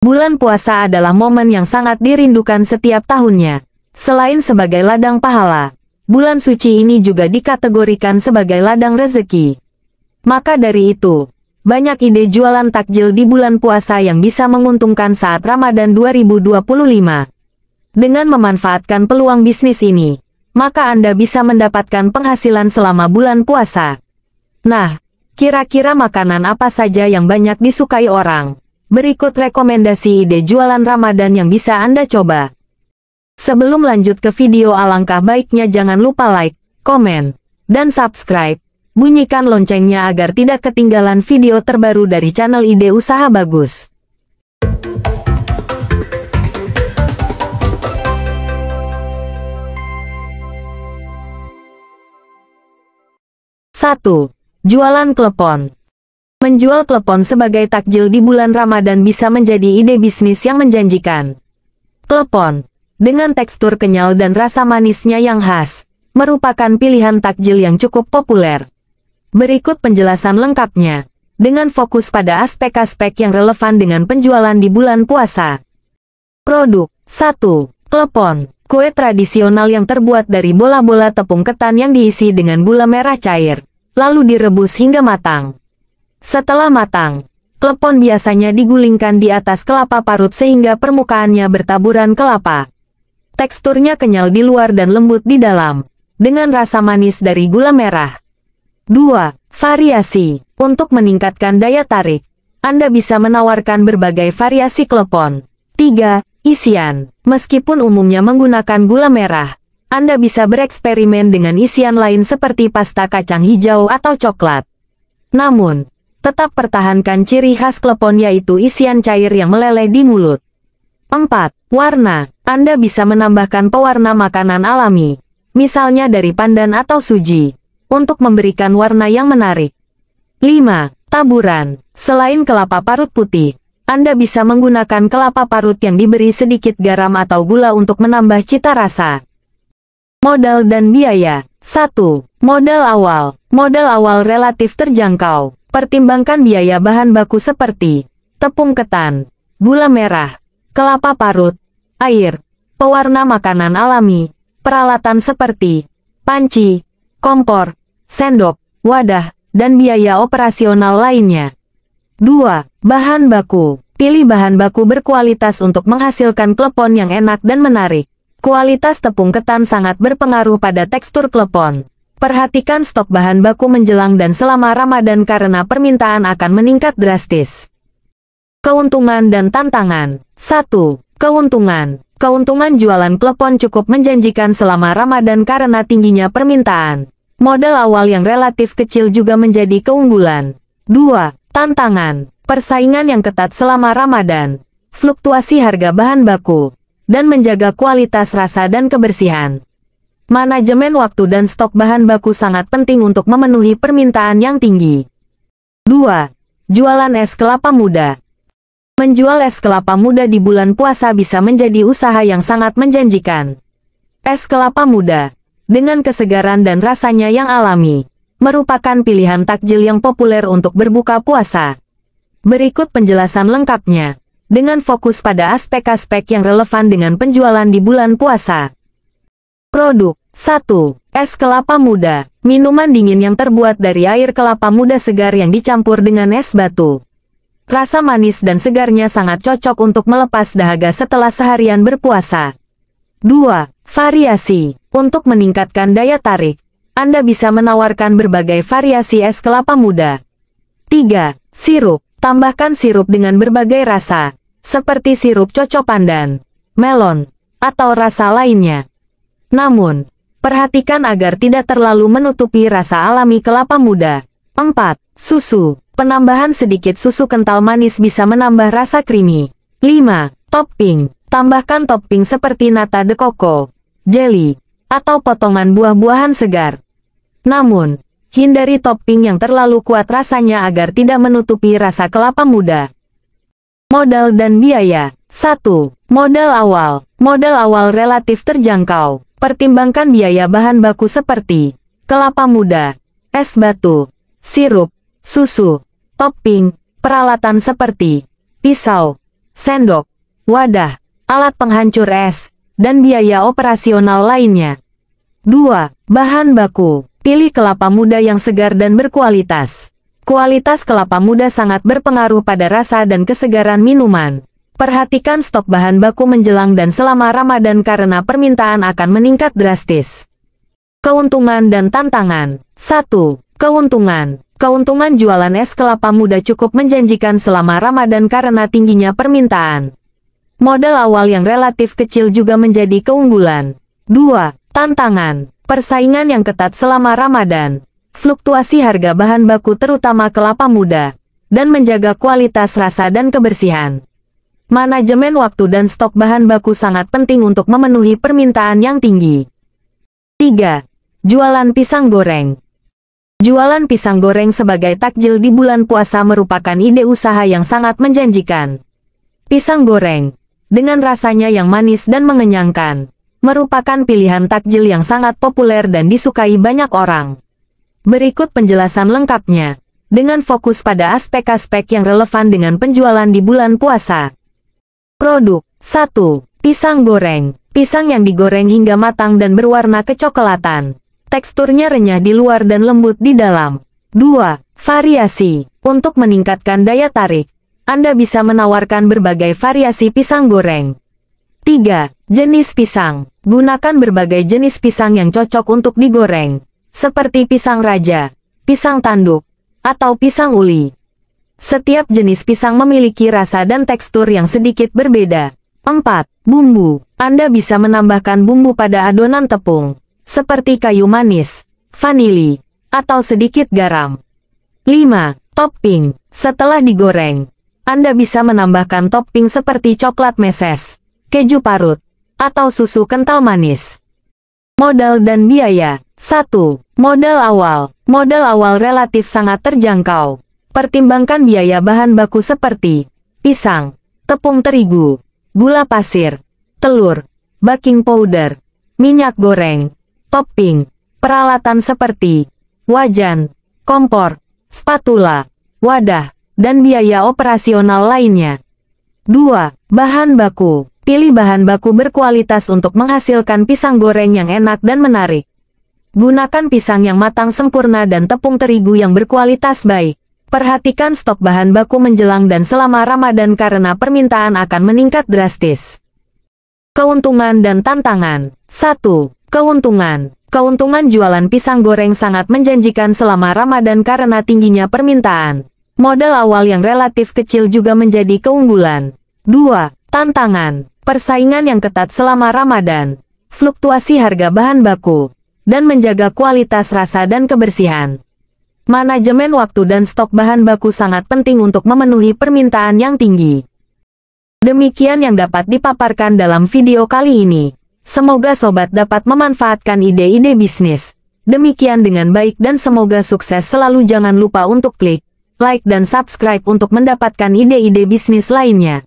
Bulan puasa adalah momen yang sangat dirindukan setiap tahunnya. Selain sebagai ladang pahala, bulan suci ini juga dikategorikan sebagai ladang rezeki. Maka dari itu, banyak ide jualan takjil di bulan puasa yang bisa menguntungkan saat Ramadan 2025. Dengan memanfaatkan peluang bisnis ini, maka Anda bisa mendapatkan penghasilan selama bulan puasa. Nah, kira-kira makanan apa saja yang banyak disukai orang? Berikut rekomendasi ide jualan Ramadan yang bisa Anda coba. Sebelum lanjut ke video, alangkah baiknya jangan lupa like, komen, dan subscribe. Bunyikan loncengnya agar tidak ketinggalan video terbaru dari channel Ide Usaha Bagus. 1. Jualan klepon. Menjual klepon sebagai takjil di bulan Ramadan bisa menjadi ide bisnis yang menjanjikan. Klepon, dengan tekstur kenyal dan rasa manisnya yang khas, merupakan pilihan takjil yang cukup populer. Berikut penjelasan lengkapnya, dengan fokus pada aspek-aspek yang relevan dengan penjualan di bulan puasa. Produk 1. Klepon, kue tradisional yang terbuat dari bola-bola tepung ketan yang diisi dengan gula merah cair, lalu direbus hingga matang. Setelah matang, klepon biasanya digulingkan di atas kelapa parut sehingga permukaannya bertaburan kelapa. Teksturnya kenyal di luar dan lembut di dalam, dengan rasa manis dari gula merah. 2. Variasi. Untuk meningkatkan daya tarik, Anda bisa menawarkan berbagai variasi klepon. 3. Isian. Meskipun umumnya menggunakan gula merah, Anda bisa bereksperimen dengan isian lain seperti pasta kacang hijau atau coklat. Namun, tetap pertahankan ciri khas klepon yaitu isian cair yang meleleh di mulut. 4. Warna. Anda bisa menambahkan pewarna makanan alami, misalnya dari pandan atau suji, untuk memberikan warna yang menarik. 5. Taburan. Selain kelapa parut putih, Anda bisa menggunakan kelapa parut yang diberi sedikit garam atau gula untuk menambah cita rasa. Modal dan biaya. 1. Modal awal. Modal awal relatif terjangkau. Pertimbangkan biaya bahan baku seperti tepung ketan, gula merah, kelapa parut, air, pewarna makanan alami, peralatan seperti panci, kompor, sendok, wadah, dan biaya operasional lainnya. 2. Bahan baku. Pilih bahan baku berkualitas untuk menghasilkan klepon yang enak dan menarik. Kualitas tepung ketan sangat berpengaruh pada tekstur klepon. Perhatikan stok bahan baku menjelang dan selama Ramadan karena permintaan akan meningkat drastis. Keuntungan dan tantangan. 1. Keuntungan. Keuntungan jualan klepon cukup menjanjikan selama Ramadan karena tingginya permintaan. Modal awal yang relatif kecil juga menjadi keunggulan. 2. Tantangan. Persaingan yang ketat selama Ramadan. Fluktuasi harga bahan baku. Dan menjaga kualitas rasa dan kebersihan. Manajemen waktu dan stok bahan baku sangat penting untuk memenuhi permintaan yang tinggi. 2. Jualan es kelapa muda. Menjual es kelapa muda di bulan puasa bisa menjadi usaha yang sangat menjanjikan. Es kelapa muda, dengan kesegaran dan rasanya yang alami, merupakan pilihan takjil yang populer untuk berbuka puasa. Berikut penjelasan lengkapnya, dengan fokus pada aspek-aspek yang relevan dengan penjualan di bulan puasa. Produk 1. Es kelapa muda. Minuman dingin yang terbuat dari air kelapa muda segar yang dicampur dengan es batu. Rasa manis dan segarnya sangat cocok untuk melepas dahaga setelah seharian berpuasa. 2. Variasi. Untuk meningkatkan daya tarik, Anda bisa menawarkan berbagai variasi es kelapa muda. 3. Sirup. Tambahkan sirup dengan berbagai rasa, seperti sirup coco pandan, melon, atau rasa lainnya. Namun, perhatikan agar tidak terlalu menutupi rasa alami kelapa muda. 4. Susu. Penambahan sedikit susu kental manis bisa menambah rasa creamy. 5. Topping. Tambahkan topping seperti nata de coco, jelly, atau potongan buah-buahan segar. Namun, hindari topping yang terlalu kuat rasanya agar tidak menutupi rasa kelapa muda. Modal dan biaya. 1. Modal awal. Modal awal relatif terjangkau. Pertimbangkan biaya bahan baku seperti kelapa muda, es batu, sirup, susu, topping, peralatan seperti pisau, sendok, wadah, alat penghancur es, dan biaya operasional lainnya. 2. Bahan baku. Pilih kelapa muda yang segar dan berkualitas. Kualitas kelapa muda sangat berpengaruh pada rasa dan kesegaran minuman. Perhatikan stok bahan baku menjelang dan selama Ramadan karena permintaan akan meningkat drastis. Keuntungan dan tantangan. 1. Keuntungan. Keuntungan jualan es kelapa muda cukup menjanjikan selama Ramadan karena tingginya permintaan. Modal awal yang relatif kecil juga menjadi keunggulan. 2. Tantangan. Persaingan yang ketat selama Ramadan. Fluktuasi harga bahan baku terutama kelapa muda. Dan menjaga kualitas rasa dan kebersihan. Manajemen waktu dan stok bahan baku sangat penting untuk memenuhi permintaan yang tinggi. 3. Jualan pisang goreng. Jualan pisang goreng sebagai takjil di bulan puasa merupakan ide usaha yang sangat menjanjikan. Pisang goreng, dengan rasanya yang manis dan mengenyangkan, merupakan pilihan takjil yang sangat populer dan disukai banyak orang. Berikut penjelasan lengkapnya, dengan fokus pada aspek-aspek yang relevan dengan penjualan di bulan puasa. Produk. 1. Pisang goreng. Pisang yang digoreng hingga matang dan berwarna kecoklatan. Teksturnya renyah di luar dan lembut di dalam. 2. Variasi. Untuk meningkatkan daya tarik, Anda bisa menawarkan berbagai variasi pisang goreng. 3. Jenis pisang. Gunakan berbagai jenis pisang yang cocok untuk digoreng, seperti pisang raja, pisang tanduk, atau pisang uli. Setiap jenis pisang memiliki rasa dan tekstur yang sedikit berbeda. 4. Bumbu. Anda bisa menambahkan bumbu pada adonan tepung, seperti kayu manis, vanili, atau sedikit garam. 5. Topping. Setelah digoreng, Anda bisa menambahkan topping seperti coklat meses, keju parut, atau susu kental manis. Modal dan biaya. 1. Modal awal. Modal awal relatif sangat terjangkau. Pertimbangkan biaya bahan baku seperti pisang, tepung terigu, gula pasir, telur, baking powder, minyak goreng, topping, peralatan seperti wajan, kompor, spatula, wadah, dan biaya operasional lainnya. 2. Bahan baku. Pilih bahan baku berkualitas untuk menghasilkan pisang goreng yang enak dan menarik. Gunakan pisang yang matang sempurna dan tepung terigu yang berkualitas baik. Perhatikan stok bahan baku menjelang dan selama Ramadan karena permintaan akan meningkat drastis. Keuntungan dan tantangan. 1. Keuntungan. Keuntungan jualan pisang goreng sangat menjanjikan selama Ramadan karena tingginya permintaan. Modal awal yang relatif kecil juga menjadi keunggulan. 2. Tantangan. Persaingan yang ketat selama Ramadan. Fluktuasi harga bahan baku. Dan menjaga kualitas rasa dan kebersihan. Manajemen waktu dan stok bahan baku sangat penting untuk memenuhi permintaan yang tinggi. Demikian yang dapat dipaparkan dalam video kali ini. Semoga sobat dapat memanfaatkan ide-ide bisnis. Demikian dengan baik dan semoga sukses selalu. Jangan lupa untuk klik like dan subscribe untuk mendapatkan ide-ide bisnis lainnya.